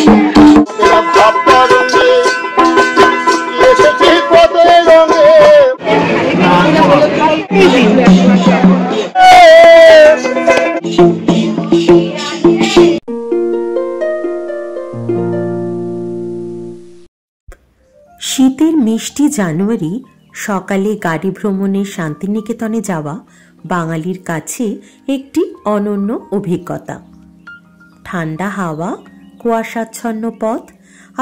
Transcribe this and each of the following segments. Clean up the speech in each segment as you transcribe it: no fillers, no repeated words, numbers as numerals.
শীতের মিষ্টি জানুয়ারি সকালে গাড়ি ভ্রমণে শান্তিনিকেতনে যাওয়া বাঙালির কাছে একটি অনন্য অভিজ্ঞতা। ঠান্ডা হাওয়া, কুয়াশাচ্ছন্ন পথ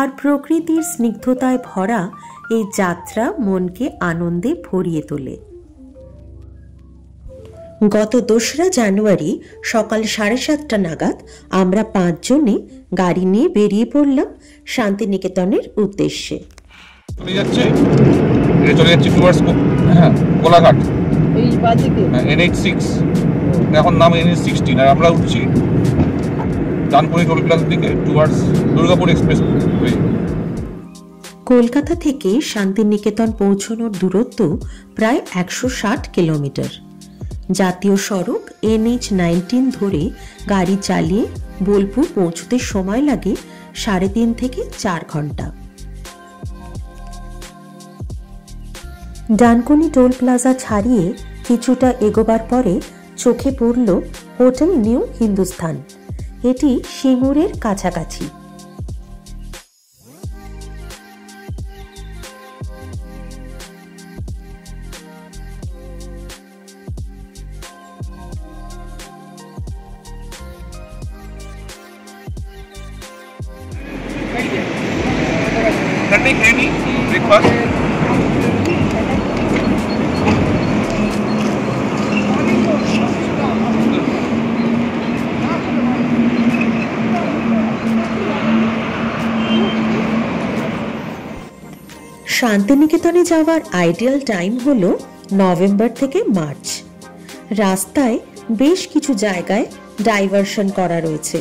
আর প্রকৃতির স্নিগ্ধতায় ভরা এই যাত্রা মনকে আনন্দে ভরিয়ে তোলে। গত ২রা জানুয়ারি সকাল 7:30 নাগাদ আমরা 5 জনে গাড়ি নিয়ে বেরিয়ে পড়লাম শান্তিনিকেতনের উদ্দেশ্যে। চলে যাচ্ছে টুয়ার্ডস কোলাঘাট, এই বাদিকে NH6, এখন নাম NH16, আর আমরা উঠছি ডানকুনি টোল প্লাজার দিকে towards Durgapur express way. Kolkata থেকে শান্তিনিকেতন পৌঁছানোর দূরত্ব প্রায় 160 কিলোমিটার। জাতীয় সড়ক NH19 ধরে গাড়ি চালিয়ে বোলপুর পৌঁছতে সময় লাগে 3.5 থেকে 4 ঘন্টা। ডানকুনি টোল প্লাজা ছাড়িয়ে কিছুটা এগোবার পরে চোখে পড়ল হোটেল নিউ হিন্দুস্থান। এটি সিঙ্গুরের কাছাকাছি। শান্তিনিকেতনে যাওয়ার আইডিয়াল টাইম হলো নভেম্বর থেকে মার্চ। রাস্তায় বেশ কিছু জায়গায় ডাইভারশন করা রয়েছে,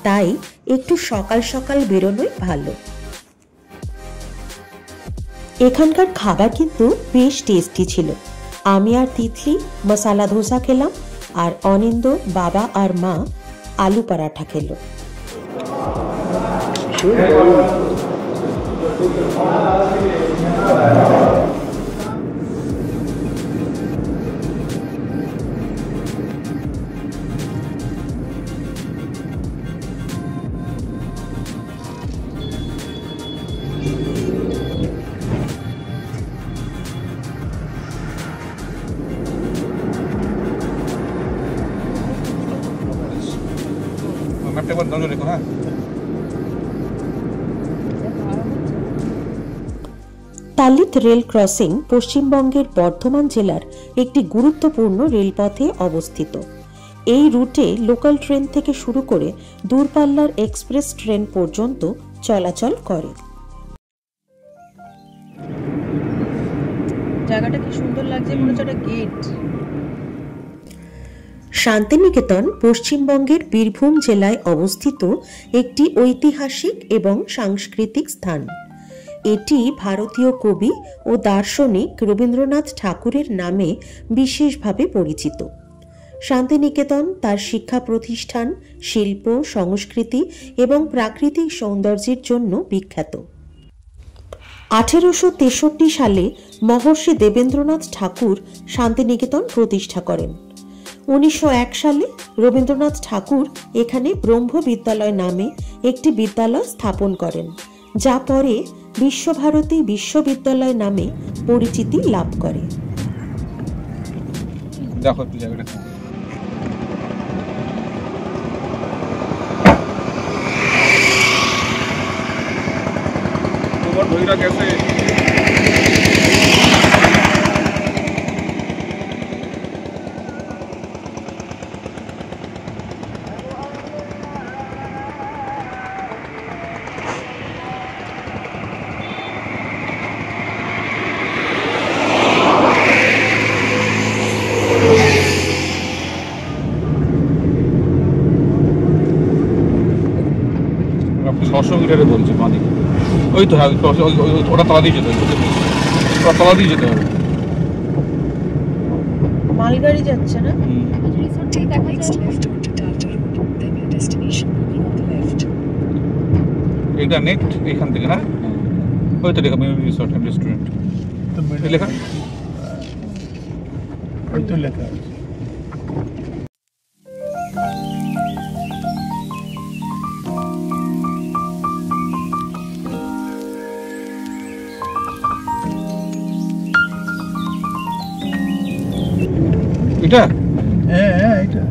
তাই একটু সকাল সকাল বেরোনোই ভালো। এখানকার খাবার কিন্তু বেশ টেস্টি ছিল। আমি আর তিতলি মশালা ধোসা খেলাম, আর অনিন্দ, বাবা আর মা আলু পরাঠা খেলো। তালিত রেল ক্রসিং পশ্চিমবঙ্গের বর্ধমান জেলার একটি গুরুত্বপূর্ণ রেলপথে অবস্থিত। এই রুটে লোকাল ট্রেন থেকে শুরু করে দূরপাল্লার এক্সপ্রেস ট্রেন পর্যন্ত চলাচল করে। জায়গাটা কি সুন্দর লাগছে, মনে হচ্ছে একটা গেট। শান্তিনিকেতন পশ্চিমবঙ্গের বীরভূম জেলায় অবস্থিত একটি ঐতিহাসিক এবং সাংস্কৃতিক স্থান। এটি ভারতীয় কবি ও দার্শনিক রবীন্দ্রনাথ ঠাকুরের নামে বিশেষভাবে পরিচিত। শান্তিনিকেতন তার শিক্ষা প্রতিষ্ঠান, শিল্প, সংস্কৃতি এবং প্রাকৃতিক সৌন্দর্যের জন্য বিখ্যাত। 1863 সালে মহর্ষি দেবেন্দ্রনাথ ঠাকুর শান্তিনিকেতন প্রতিষ্ঠা করেন। 1901 সালে রবীন্দ্রনাথ ঠাকুর এখানে ব্রহ্ম বিদ্যালয় নামে একটি বিদ্যালয় স্থাপন করেন, যা পরে বিশ্বভারতী বিশ্ববিদ্যালয় নামে পরিচিতি লাভ করে। মিটারে বলছে পানি, ওই তো ওটা তলা দিয়ে যেতে হবে, তলা দিয়ে যেতে হবে। মালগাড়ি যাচ্ছে না? এটা নেট এখান থেকে না ওই তো লেখা মেমরি রিসোর্ট এন্ড রেস্টুরেন্ট তো লেখা ওই তো লেখা আছে এটা হ্যাঁ এটা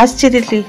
আসছে দিদি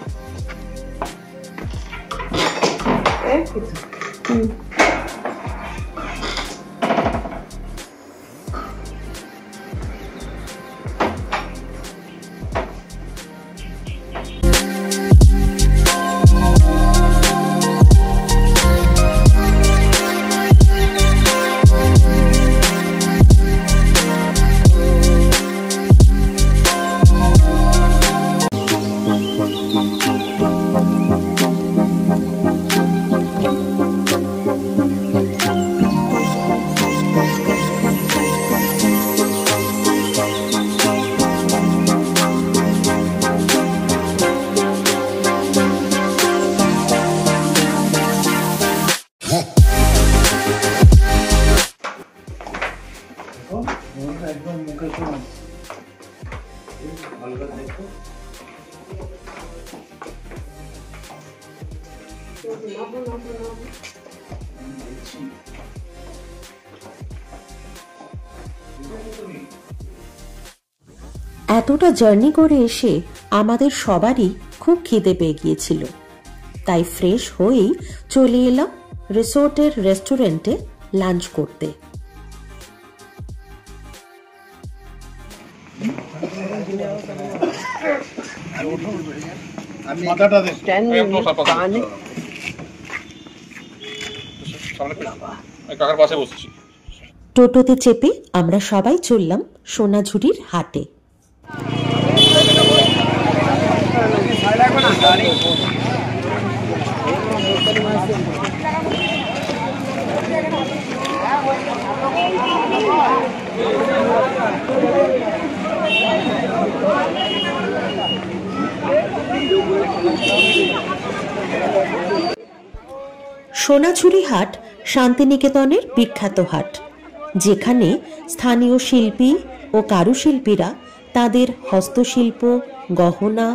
এতটা জার্নি করে এসে আমাদের সবারই খুব খিদে পেয়ে গিয়েছিল, তাই ফ্রেশ হয়েই চলে এলাম রিসোর্টের রেস্টুরেন্টে লাঞ্চ করতে। টোটোতে চেপে আমরা সবাই চললাম সোনাঝুরির হাটে। সোনাঝুরি হাট শান্তিনিকেতনের বিখ্যাত হাট, যেখানে স্থানীয় শিল্পী ও কারুশিল্পীরা তাদের হস্তশিল্প, গহনা,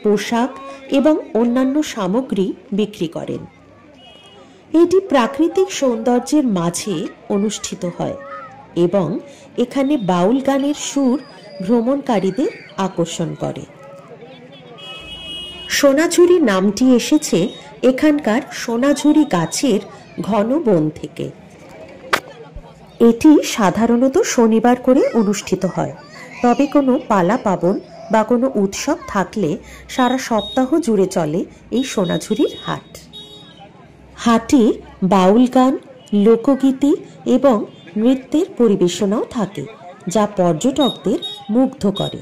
পোশাক এবং অন্যান্য সামগ্রী বিক্রি করেন। এটি প্রাকৃতিক সৌন্দর্যের মাঝে অনুষ্ঠিত হয় এবং এখানে বাউল গানের সুর ভ্রমণকারীদের আকর্ষণ করে। সোনাঝুরি নামটি এসেছে এখানকার সোনাঝুরি গাছের ঘন বন থেকে। এটি সাধারণত শনিবার করে অনুষ্ঠিত হয়, তবে কোনো পালা পাবন বা কোনো উৎসব থাকলে সারা সপ্তাহ জুড়ে চলে এই সোনাঝুরির হাট। হাটে বাউল গান, লোকগীতি এবং নৃত্যের পরিবেশনাও থাকে, যা পর্যটকদের মুগ্ধ করে।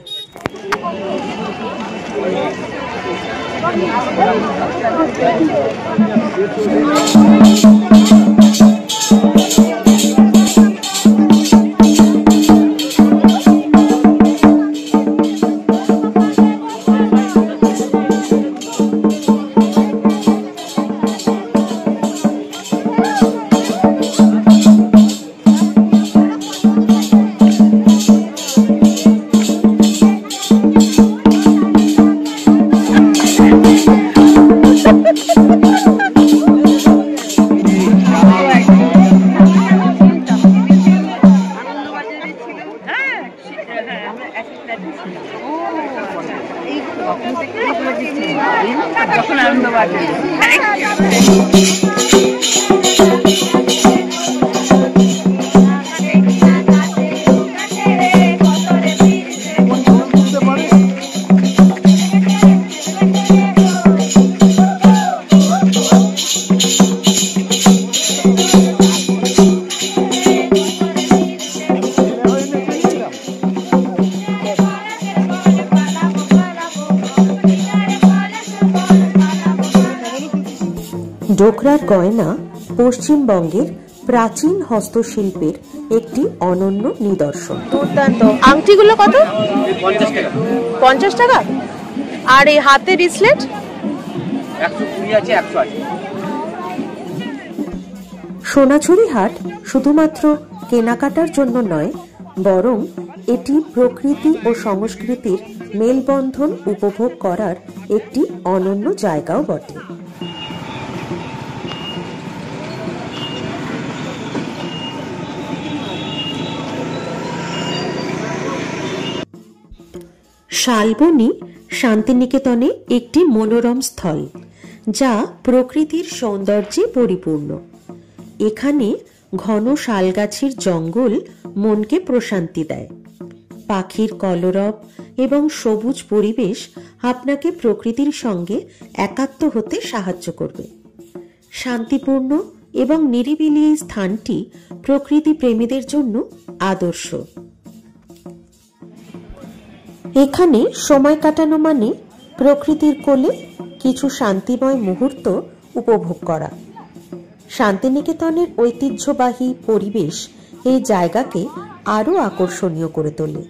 যখন আনন্দ বাজে ডোকরার গয়না পশ্চিমবঙ্গের প্রাচীন হস্তশিল্পের একটি অনন্য নিদর্শন। দুর্দান্ত। আংটিগুলো কত? 50 টাকা। আর এই হাতের রিসলেট 120 আছে, 100 আছে। সোনাঝুরি হাট শুধুমাত্র কেনাকাটার জন্য নয়, বরং এটি প্রকৃতি ও সংস্কৃতির মেলবন্ধন উপভোগ করার একটি অনন্য জায়গাও বটে। শালবনী শান্তিনিকেতনে একটি মনোরম স্থল, যা প্রকৃতির সৌন্দর্যে পরিপূর্ণ। এখানে ঘন শালগাছের জঙ্গল মনকে প্রশান্তি দেয়। পাখির কলরব এবং সবুজ পরিবেশ আপনাকে প্রকৃতির সঙ্গে একাত্ম হতে সাহায্য করবে। শান্তিপূর্ণ এবং নিরিবিলি এই স্থানটি প্রকৃতি প্রেমীদের জন্য আদর্শ। এখানে সময় কাটানো মানে প্রকৃতির কোলে কিছু শান্তিময় মুহূর্ত উপভোগ করা। শান্তিনিকেতনের ঐতিহ্যবাহী পরিবেশ এই জায়গাকে আরও আকর্ষণীয় করে তোলে।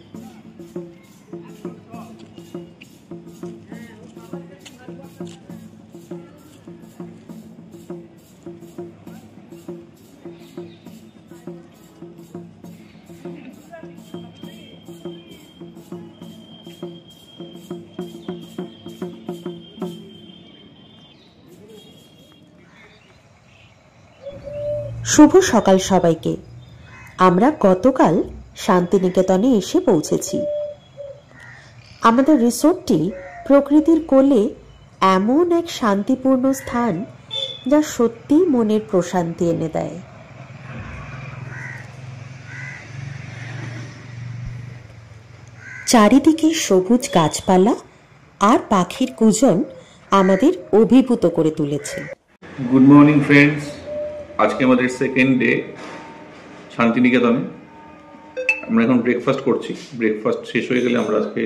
শুভ সকাল সবাইকে। আমরা গতকাল শান্তিনিকেতনে এসে পৌঁছেছি। আমাদের রিসোর্টটি প্রকৃতির কোলে এমন এক শান্তিপূর্ণ স্থান, যা সত্যি মনের প্রশান্তি এনে দেয়। চারিদিকে সবুজ গাছপালা আর পাখির কুজন আমাদের অভিভূত করে তুলেছে। গুড মর্নিং ফ্রেন্ডস, আজকে আমাদের সেকেন্ড ডে শান্তিনিকেতনে। আমরা এখন ব্রেকফাস্ট করছি। ব্রেকফাস্ট শেষ হয়ে গেলে আমরা আজকে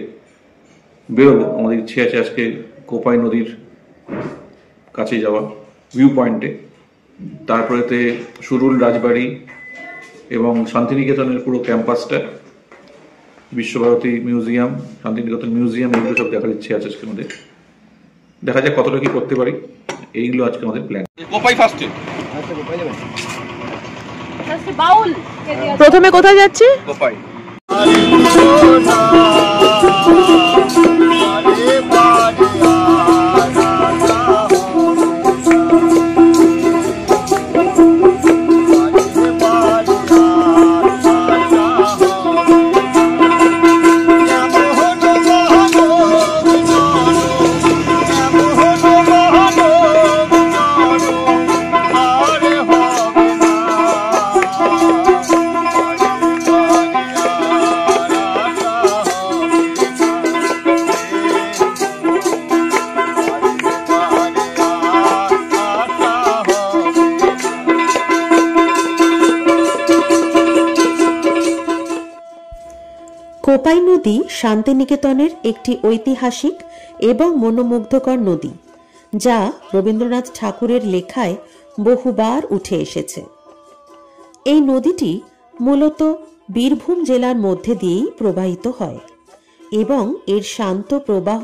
বেরোবো। আমাদের ইচ্ছে আছে আজকে কোপাই নদীর কাছে যাওয়া, ভিউ পয়েন্টে। তারপরেতে সুরুল রাজবাড়ি এবং শান্তিনিকেতনের পুরো ক্যাম্পাসটা, বিশ্বভারতী মিউজিয়াম, শান্তিনিকেতন মিউজিয়াম, এগুলো সব দেখার ইচ্ছে আছে আজকে আমাদের। দেখা যাক কতটা কি করতে পারি। এইগুলো আজকে আমাদের প্ল্যান। কোপাই ফার্স্টে। প্রথমে কোথায় যাচ্ছি? কোপাই। কোপাই নদী শান্তিনিকেতনের একটি ঐতিহাসিক এবং মনোমুগ্ধকর নদী, যা রবীন্দ্রনাথ ঠাকুরের লেখায় বহুবার উঠে এসেছে। এই নদীটি মূলত বীরভূম জেলার মধ্যে দিয়েই প্রবাহিত হয় এবং এর শান্ত প্রবাহ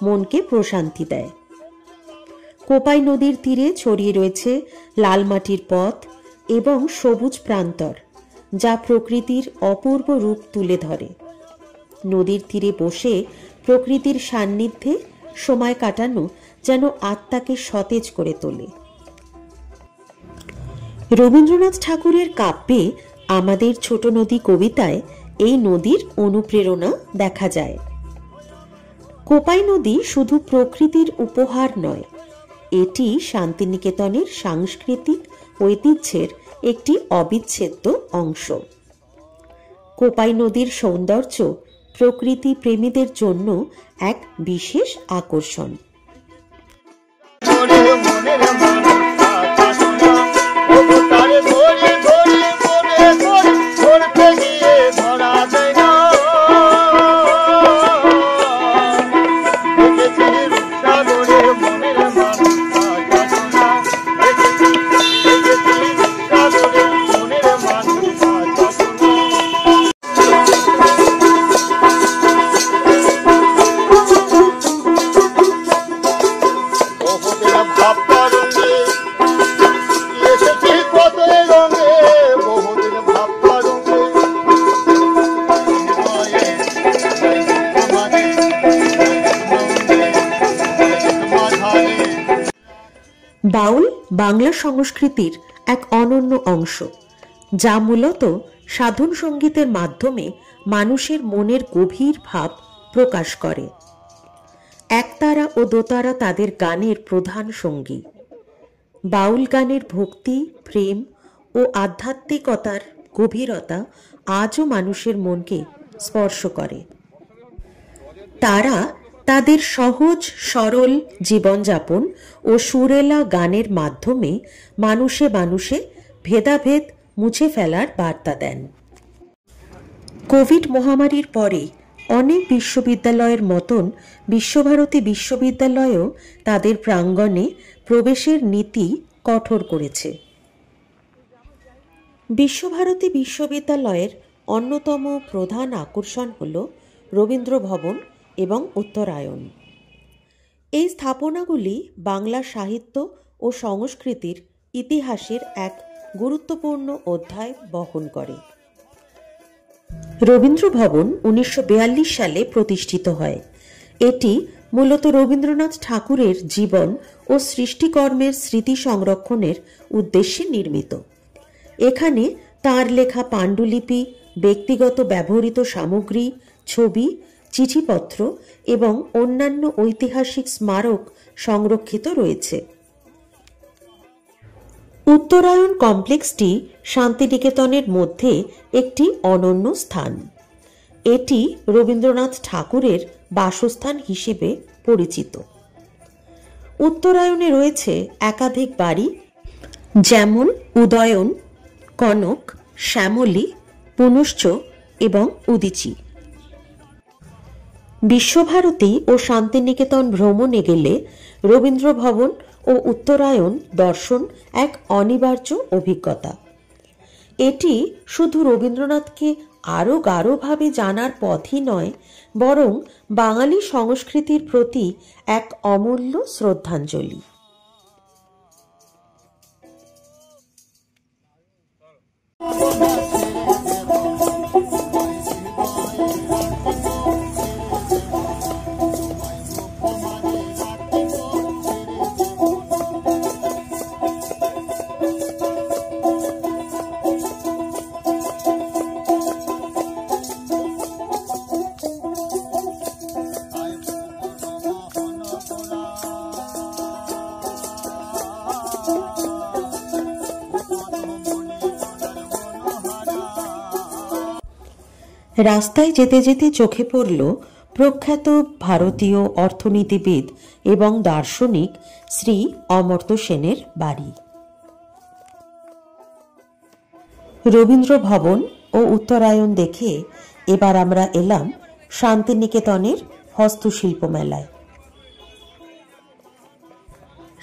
মনকে প্রশান্তি দেয়। কোপাই নদীর তীরে ছড়িয়ে রয়েছে লাল মাটির পথ এবং সবুজ প্রান্তর, যা প্রকৃতির অপূর্ব রূপ তুলে ধরে। নদীর তীরে বসে প্রকৃতির সান্নিধ্যে সময় কাটানো যেন আত্মাকে সতেজ করে তোলে। রবীন্দ্রনাথ ঠাকুরের কাব্যে আমাদের ছোট নদী কবিতায় এই নদীর অনুপ্রেরণা দেখা যায়। কোপাই নদী শুধু প্রকৃতির উপহার নয়, এটি শান্তিনিকেতনের সাংস্কৃতিক ঐতিহ্যের একটি অবিচ্ছেদ্য অংশ। কোপাই নদীর সৌন্দর্য প্রকৃতি প্রেমীদের জন্য এক বিশেষ আকর্ষণ। বাউল বাংলা সংস্কৃতির এক অনন্য অংশ, যা মূলত সাধন সঙ্গীতের মাধ্যমে মানুষের মনের গভীর ভাব প্রকাশ করে। একতারা ও দোতারা তাদের গানের প্রধান সঙ্গী। বাউল গানের ভক্তি, প্রেম ও আধ্যাত্মিকতার গভীরতা আজও মানুষের মনকে স্পর্শ করে। তারা তাদের সহজ সরল জীবনযাপন ও সুরেলা গানের মাধ্যমে মানুষে মানুষে ভেদাভেদ মুছে ফেলার বার্তা দেন। কোভিড মহামারীর পরে অনেক বিশ্ববিদ্যালয়ের মতন বিশ্বভারতী বিশ্ববিদ্যালয়ও তাদের প্রাঙ্গণে প্রবেশের নীতি কঠোর করেছে। বিশ্বভারতী বিশ্ববিদ্যালয়ের অন্যতম প্রধান আকর্ষণ হল রবীন্দ্র ভবন এবং উত্তরায়ণ। এই স্থাপনাগুলি বাংলা সাহিত্য ও সংস্কৃতির ইতিহাসের এক গুরুত্বপূর্ণ অধ্যায় বহন করে। রবীন্দ্র ভবন 1942 সালে প্রতিষ্ঠিত হয়। এটি মূলত রবীন্দ্রনাথ ঠাকুরের জীবন ও সৃষ্টিকর্মের স্মৃতি সংরক্ষণের উদ্দেশ্যে নির্মিত। এখানে তাঁর লেখা পাণ্ডুলিপি, ব্যক্তিগত ব্যবহৃত সামগ্রী, ছবি, চিঠিপত্র এবং অন্যান্য ঐতিহাসিক স্মারক সংরক্ষিত রয়েছে। উত্তরায়ণ কমপ্লেক্সটি শান্তিনিকেতনের মধ্যে একটি অনন্য স্থান। এটি রবীন্দ্রনাথ ঠাকুরের বাসস্থান হিসেবে পরিচিত। উত্তরায়ণে রয়েছে একাধিক বাড়ি, যেমন উদয়ন, কনক, শ্যামলী, পুনশ্চ এবং উদীচী। বিশ্বভারতী ও শান্তিনিকেতন ভ্রমণে গেলে রবীন্দ্র ভবন ও উত্তরায়ণ দর্শন এক অনিবার্য অভিজ্ঞতা। এটি শুধু রবীন্দ্রনাথকে আরও গাঢ়ভাবে জানার পথই নয়, বরং বাঙালি সংস্কৃতির প্রতি এক অমূল্য শ্রদ্ধাঞ্জলি। রাস্তায় যেতে যেতে চোখে পড়ল প্রখ্যাত ভারতীয় অর্থনীতিবিদ এবং দার্শনিক শ্রী অমর্ত্য সেনের বাড়ি। রবীন্দ্র ভবন ও উত্তরায়ণ দেখে এবার আমরা এলাম শান্তিনিকেতনের হস্তশিল্প মেলায়।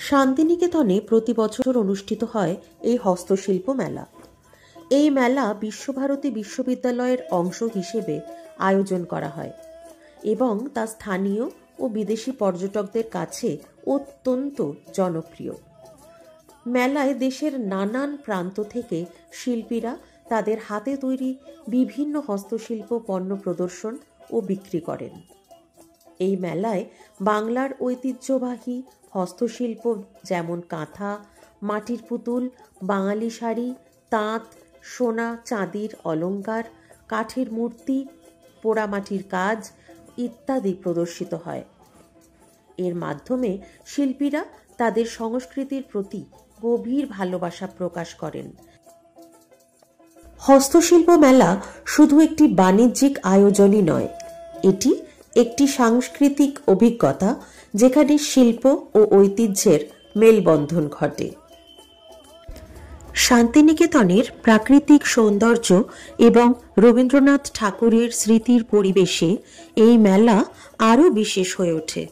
শান্তিনিকেতনে প্রতি বছর অনুষ্ঠিত হয় এই হস্তশিল্প মেলা। এই মেলা বিশ্বভারতী বিশ্ববিদ্যালয়ের অংশ হিসেবে আয়োজন করা হয় এবং তা স্থানীয় ও বিদেশি পর্যটকদের কাছে অত্যন্ত জনপ্রিয়। মেলায় দেশের নানান প্রান্ত থেকে শিল্পীরা তাদের হাতে তৈরি বিভিন্ন হস্তশিল্প পণ্য প্রদর্শন ও বিক্রি করেন। এই মেলায় বাংলার ঐতিহ্যবাহী হস্তশিল্প যেমন কাঁথা, মাটির পুতুল, বাঙালি শাড়ি, তাঁত, সোনা চাঁদির অলংকার, কাঠের মূর্তি, পোড়ামাটির কাজ ইত্যাদি প্রদর্শিত হয়। এর মাধ্যমে শিল্পীরা তাদের সংস্কৃতির প্রতি গভীর ভালোবাসা প্রকাশ করেন। হস্তশিল্প মেলা শুধু একটি বাণিজ্যিক আয়োজনই নয়, এটি একটি সাংস্কৃতিক অভিজ্ঞতা যেখানে শিল্প ও ঐতিহ্যের মেলবন্ধন ঘটে। শান্তিনিকেতনের প্রাকৃতিক সৌন্দর্য এবং রবীন্দ্রনাথ ঠাকুরের স্মৃতির পরিবেশে এই মেলা আরও বিশেষ হয়ে ওঠে।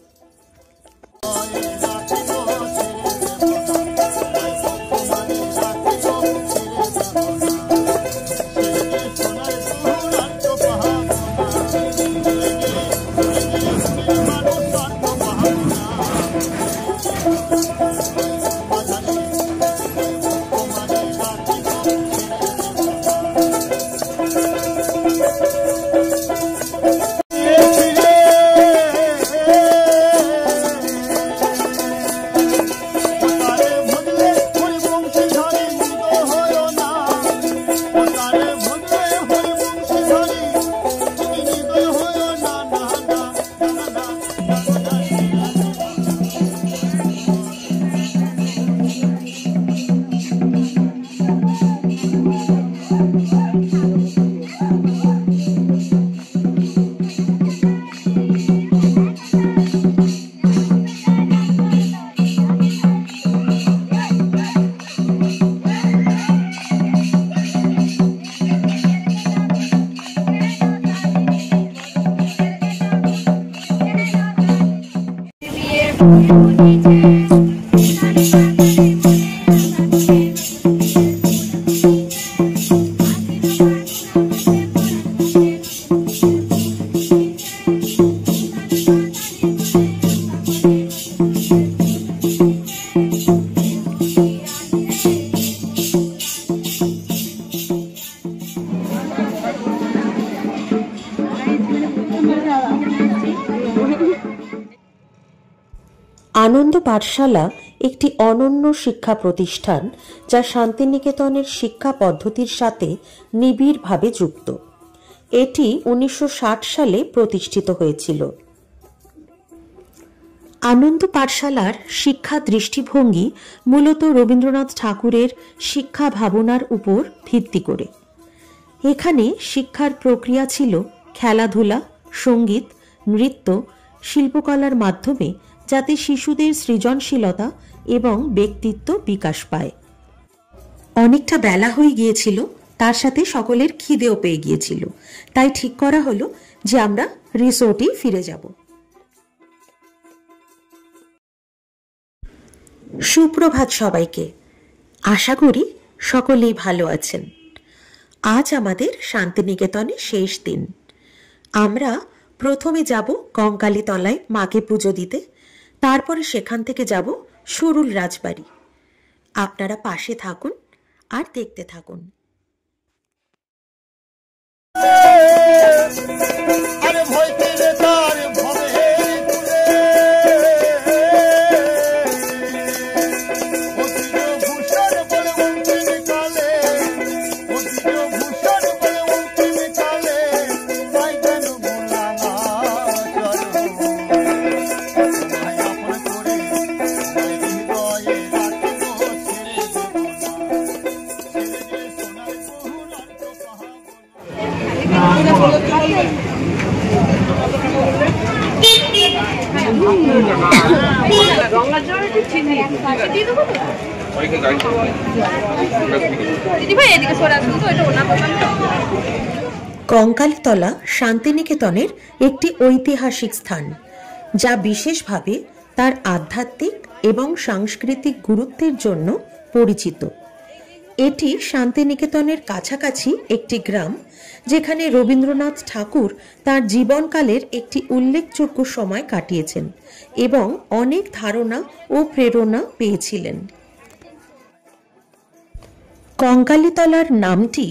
আনন্দ পাঠশালা একটি অনন্য শিক্ষা প্রতিষ্ঠান যা শান্তিনিকেতনের শিক্ষা পদ্ধতির সাথে নিবিড়ভাবে যুক্ত। এটি 1960 সালে প্রতিষ্ঠিত হয়েছিল। আনন্দ পাঠশালার শিক্ষা দৃষ্টিভঙ্গি মূলত রবীন্দ্রনাথ ঠাকুরের শিক্ষা ভাবনার উপর ভিত্তি করে। এখানে শিক্ষার প্রক্রিয়া ছিল খেলাধুলা, সঙ্গীত, নৃত্য, শিল্পকলার মাধ্যমে, যাতে শিশুদের সৃজনশীলতা এবং ব্যক্তিত্ব বিকাশ পায়। অনেকটা বেলা হয়ে গিয়েছিল, তার সাথে সকলের খিদেও পেয়ে গিয়েছিল, তাই ঠিক করা হলো যে আমরা রিসোর্টে ফিরে যাব। সুপ্রভাত সবাইকে, আশা করি সকলেই ভালো আছেন। আজ আমাদের শান্তিনিকেতনে শেষ দিন। আমরা প্রথমে যাব কঙ্কালীতলায় মাকে পুজো দিতে, তারপরে সেখান থেকে যাব সরুল রাজবাড়ি। আপনারা পাশে থাকুন আর দেখতে থাকুন। কঙ্কালীতলা শান্তিনিকেতনের একটি ঐতিহাসিক স্থান, যা বিশেষভাবে তার আধ্যাত্মিক এবং সাংস্কৃতিক গুরুত্বের জন্য পরিচিত। এটি শান্তিনিকেতনের কাছাকাছি একটি গ্রাম, যেখানে রবীন্দ্রনাথ ঠাকুর তার জীবনকালের একটি উল্লেখযোগ্য সময় কাটিয়েছেন এবং অনেক ধারণা ও প্রেরণা পেয়েছিলেন। কঙ্কালীতলার নামটি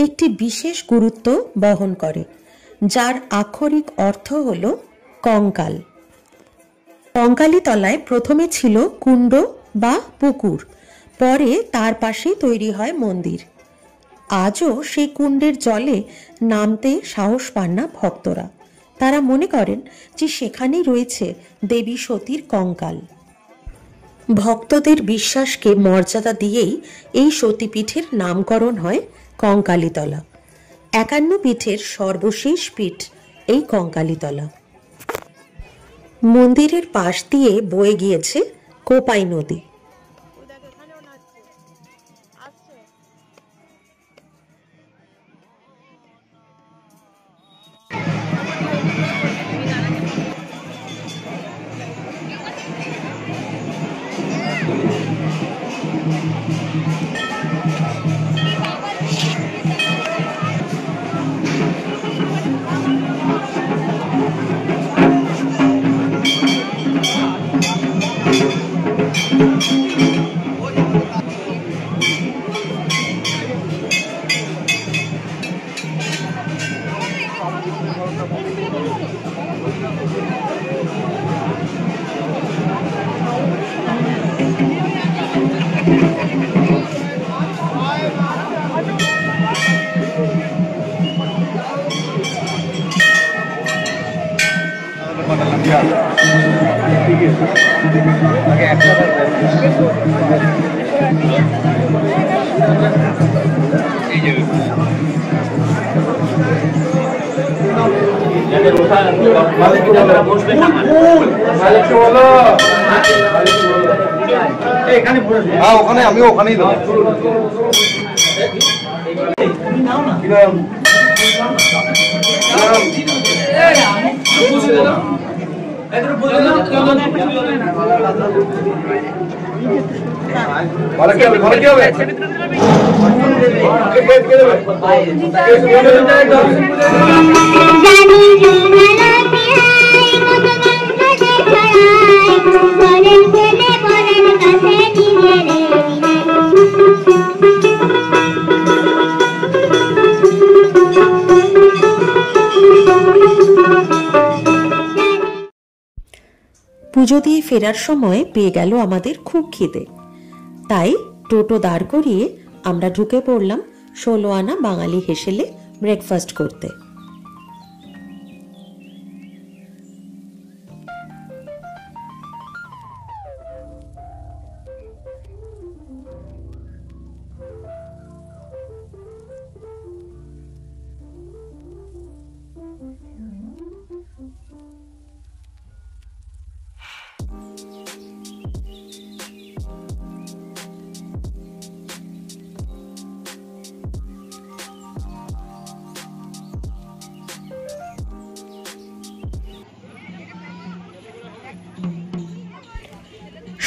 একটি বিশেষ গুরুত্ব বহন করে, যার আক্ষরিক অর্থ হল কঙ্কাল। কঙ্কালীতলায় প্রথমে ছিল কুণ্ড বা পুকুর, পরে তার পাশে তৈরি হয় মন্দির। আজও সেই কুণ্ডের জলে নামতে সাহস পান না ভক্তরা, তারা মনে করেন যে সেখানেই রয়েছে দেবী সতীর কঙ্কাল। ভক্তদের বিশ্বাসকে মর্যাদা দিয়েই এই সতীপীঠের নামকরণ হয় কঙ্কালীতলা। 51 পীঠের সর্বশেষ পীঠ এই কঙ্কালীতলা। মন্দিরের পাশ দিয়ে বয়ে গিয়েছে কোপাই নদী। ওখানে আমি ওখানেই দেবো। পুজো দিয়ে ফেরার সময় পেয়ে গেল আমাদের খুব খিদে, তাই টোটো দাঁড় করিয়ে আমরা ঢুকে পড়লাম 16 আনা বাঙালি হেসেলে ব্রেকফাস্ট করতে।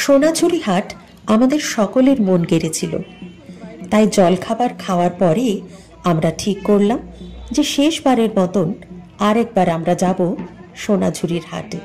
সোনাঝুরি হাট আমাদের সকলের মন কেড়েছিল, তাই জলখাবার খাওয়ার পরে আমরা ঠিক করলাম যে শেষবারের মতন আরেকবার আমরা যাব সোনাঝুরির হাটে।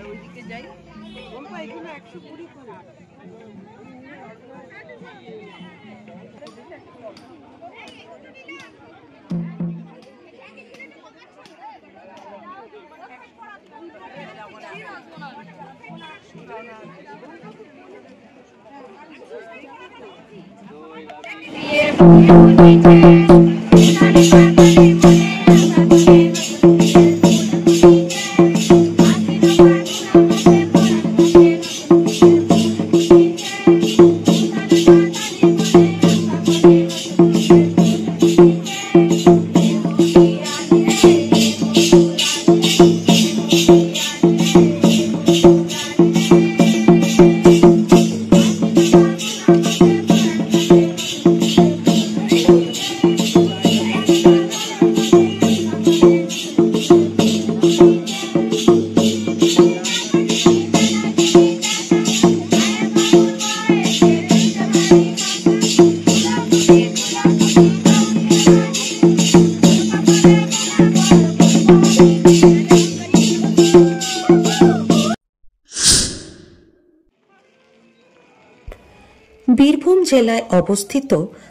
বীরভূম জেলায় অবস্থিত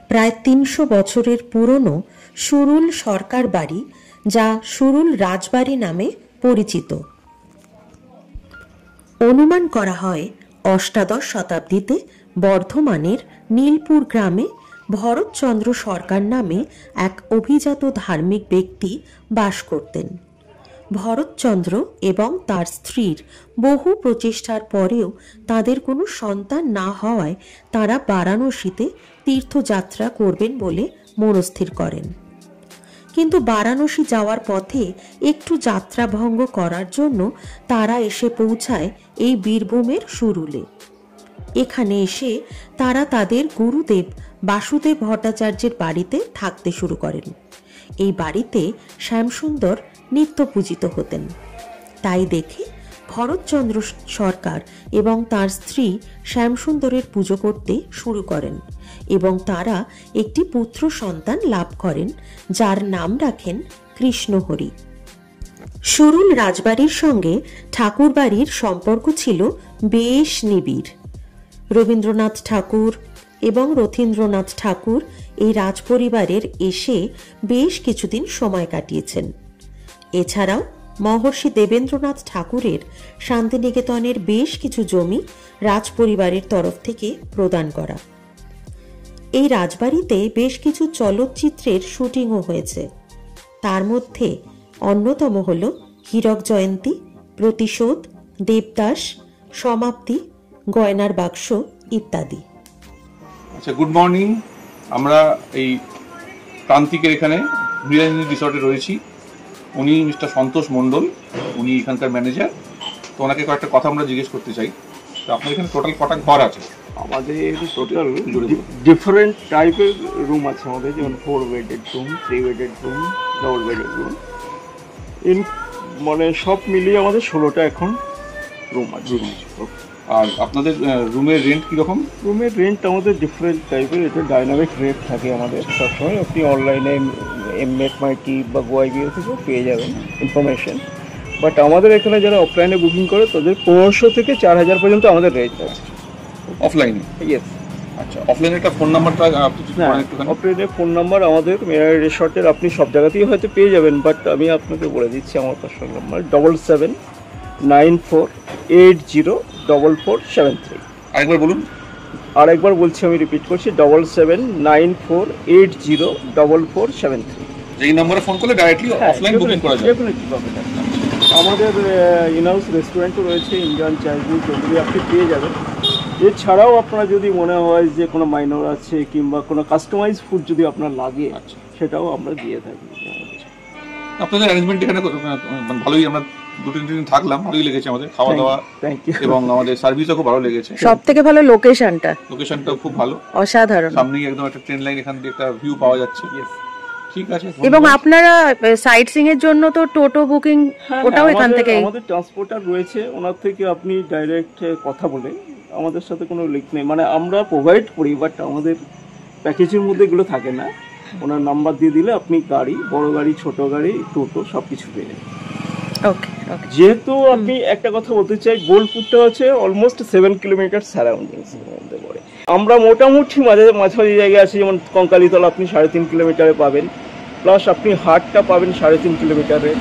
প্রায় 300 বছরের পুরনো সুরুল সরকার বাড়ি, যা সুরুল রাজবাড়ি নামে পরিচিত। অনুমান করা হয় অষ্টাদশ শতাব্দীতে বর্ধমানের নীলপুর গ্রামে ভরতচন্দ্র সরকার নামে এক অভিজাত ধার্মিক ব্যক্তি বাস করতেন। ভরতচন্দ্র এবং তার স্ত্রীর বহু প্রচেষ্টার পরেও তাদের কোনো সন্তান না হওয়ায় তারা বারাণসীতে তীর্থযাত্রা করবেন বলে মনস্থির করেন। কিন্তু বারাণসী যাওয়ার পথে একটু যাত্রাভঙ্গ করার জন্য তারা এসে পৌঁছায় এই বীরভূমের সুরুলে। এখানে এসে তারা তাদের গুরুদেব বাসুদেব ভট্টাচার্যের বাড়িতে থাকতে শুরু করেন। এই বাড়িতে শ্যামসুন্দর নিত্য পূজিত হতেন। তাই দেখে ভরতচন্দ্র সরকার এবং তার স্ত্রী শ্যামসুন্দরের পুজো করতে শুরু করেন এবং তারা একটি পুত্র সন্তান লাভ করেন, যার নাম রাখেন কৃষ্ণহরি। সুরুল রাজবাড়ির সঙ্গে ঠাকুরবাড়ির সম্পর্ক ছিল বেশ নিবিড়। রবীন্দ্রনাথ ঠাকুর এবং রথীন্দ্রনাথ ঠাকুর এই রাজপরিবারের এসে বেশ কিছুদিন সময় কাটিয়েছেন। এছাড়াও মহর্ষি দেবেন্দ্রনাথ ঠাকুরের শান্তিনিকেতনের বেশ কিছু জমি রাজপরিবারের তরফ থেকে প্রদান করা। এই রাজবাড়িতে বেশ কিছু চলচ্চিত্রের শুটিংও হয়েছে। তার মধ্যে অন্যতম হল হীরক জয়ন্তী, প্রতিশোধ, দেবদাস, সমাপ্তি, গয়নার বাক্স ইত্যাদি। আচ্ছা, গুড মর্নিং। আমরা এই প্রান্তিকের এখানে বিরাজিনী রিসর্টে রয়েছি। উনি মিস্টার সন্তোষ মণ্ডল, উনি এখানকার ম্যানেজার। তো ওনাকে কয়েকটা কথা আমরা জিজ্ঞেস করতে চাই। তো আপনার এখানে টোটাল কটা ঘর আছে? আমাদের টোটাল ডিফারেন্ট টাইপের রুম আছে আমাদের, যেমন 4 bedded room, 3 bedded room, double bedded room, মানে সব মিলিয়ে আমাদের 16টা এখন রুম আছে। আর আপনাদের রুমের রেন্ট কীরকম? রুমের রেন্ট আমাদের ডিফারেন্ট টাইপের, এটা ডাইনামিক রেট থাকে আমাদের সবসময়। আপনি অনলাইনে মেকমাইটি বা গোয়াইবিও থেকে পেয়ে যাবেন ইনফরমেশন। বাট আমাদের এখানে যারা অফলাইনে বুকিং করে তাদের 1500 থেকে 4000 পর্যন্ত আমাদের রেট আছে অফলাইনে। ইয়েস। আচ্ছা, অফলাইনে একটা ফোন নাম্বারটা আপনি অফলাইনে ফোন নাম্বার আমাদের মেরারি রিসর্টের আপনি সব জায়গাতেই হয়তো পেয়ে যাবেন, বাট আমি আপনাকে বলে দিচ্ছি আমার পার্সোনাল নাম্বার 7794804473। আরেকবার বলুন। আরেকবার বলছি, আমি রিপিট করছি, 7794804473। এই নম্বরে ফোন করলে ডাইরেক্টলি অফলাইন বুকিং করা যাবে। আমাদের ইনহাউস রেস্টুরেন্টও রয়েছে, ইন্ডিয়ান চাইনিজ যেগুলি আপনি পেয়ে যাবেন। এছাড়াও আপনারা যদি মনে হয় যে কোনো মাইনর আছে কিংবা কোনো কাস্টমাইজ ফুড যদি আপনার লাগে, সেটাও আমরা দিয়ে থাকি। আপনাদের অ্যারেঞ্জমেন্ট এখানে ভালোই, আমরা 2-3 দিন থাকলাম, ভালোই লেগেছে আমাদের খাওয়া দাওয়া এবং আমাদের সার্ভিসও খুব ভালো লেগেছে। সবথেকে ভালো লোকেশনটা খুব ভালো, অসাধারণ। সামনেই একদম একটা ট্রেন লাইন, এখান দিয়ে একটা ভিউ পাওয়া যাচ্ছে। ঠিক আছে। এবং আপনারা সাইট সিইং এর জন্য তো টোটো বুকিং ওটাও এখান থেকে, আমাদের ট্রান্সপোর্টার রয়েছে, ওনার থেকে আপনি ডাইরেক্ট কথা বলে, আমাদের সাথে কোনো লিঙ্ক নেই, মানে আমরা প্রোভাইড করি বাট আমাদের প্যাকেজের মধ্যে এগুলো থাকে না। ওনার নাম্বার দিয়ে দিলে আপনি গাড়ি, বড় গাড়ি, ছোট গাড়ি, টোটো সবকিছু পেয়ে যাবেন। ওকে। যেহেতু আমি একটা কথা বলতে চাই, বোলপুরটা হচ্ছে অলমোস্ট 7 কিলোমিটার সারাউন্ডিংস এর মধ্যে পড়ে। আমরা মোটামুটি মাঝামাঝি জায়গায় আছি, যেমন কঙ্কালীতলা আপনি 3.5 কিলোমিটারে পাবেন, প্লাস আপনি হাটটা পাবেন 3.5 কিলোমিটারে।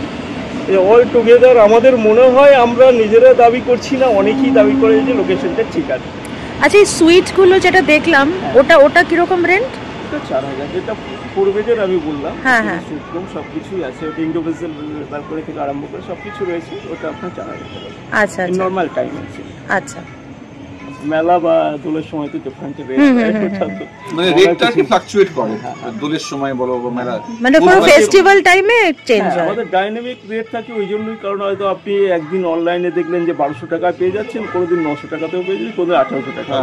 অল টুগেদার আমাদের মনে হয় আমরা নিজেরা দাবি করছি না, অনেকেই দাবি করে যে লোকেশনটা ঠিক আছে। আচ্ছা, এই সুইটগুলো যেটা দেখলাম, ওটা কিরকম রেন্ট? 4000, যেটা পূর্বেদের আমি বললাম। হ্যাঁ, সুইটরুম সবকিছুই আছে, ওটা ইন্ডিভিজুয়াল তারপরে থেকে আরম্ভ করে সবকিছু রয়েছে, ওটা আপনার 4000 টাকা। আচ্ছা, নর্মাল টাইম আছে। আচ্ছা, মেলা বা দোলের সময় তো ডিফারেন্ট রেট, মানে রেটটা কি ফ্লাকচুয়েট করে দোলের সময় বলো বা মেলা, মানে পুরো ফেস্টিভ্যাল টাইমে চেঞ্জ হয়। আমাদের ডাইনামিক রেট থাকে ওই জন্যই, কারণ হয়তো আপনি একদিন অনলাইনে দেখলেন যে 1200 টাকায় পেয়ে যাচ্ছেন, কোনোদিন 900 টাকাতেও পেয়ে যাচ্ছেন, কোনোদিন 1800 টাকা।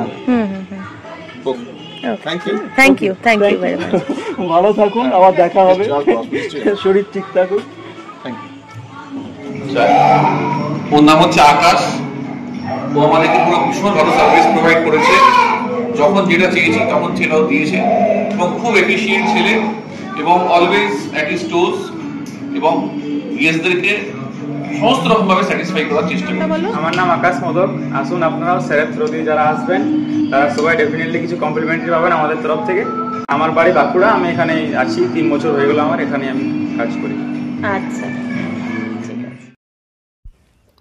Thank you very much. ভালো থাকুন, আবার দেখা হবে, শরীর ঠিক থাকুক। ওর নাম হচ্ছে আকাশ। ও আমাদেরকে পুরো ভীষণ ভালো সার্ভিস প্রোভাইড করেছে, যখন যেটা চেয়েছি তখন সেটাও দিয়েছে, এবং খুব এফিশিয়েন্ট ছেলে, এবং অলওয়েজ অ্যাট হিজ টোজ, এবং গেস্টদেরকে সমস্ত রকমভাবে স্যাটিসফাই করার চেষ্টা করে। আমার নাম আকাশ মোদক। আসুন, আপনারাও স্যারের থ্রু দিয়ে যারা আসবেন তারা সবাই ডেফিনেটলি কিছু কমপ্লিমেন্টারি পাবেন আমাদের তরফ থেকে। আমার বাড়ি বাঁকুড়া, আমি এখানে আছি 3 বছর হয়ে গেল আমার, এখানে আমি কাজ করি। আচ্ছা,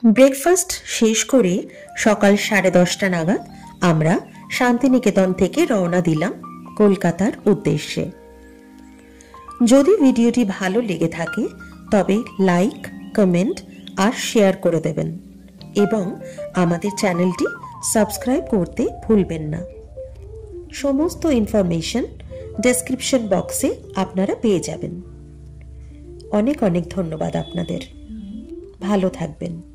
ব্রেকফাস্ট শেষ করে সকাল 10:30 নাগাদ আমরা শান্তিনিকেতন থেকে রওনা দিলাম কলকাতার উদ্দেশ্যে। যদি ভিডিওটি ভালো লেগে থাকে তবে লাইক, কমেন্ট আর শেয়ার করে দেবেন এবং আমাদের চ্যানেলটি সাবস্ক্রাইব করতে ভুলবেন না। সমস্ত ইনফরমেশন ডেসক্রিপশন বক্সে আপনারা পেয়ে যাবেন। অনেক অনেক ধন্যবাদ আপনাদের। ভালো থাকবেন।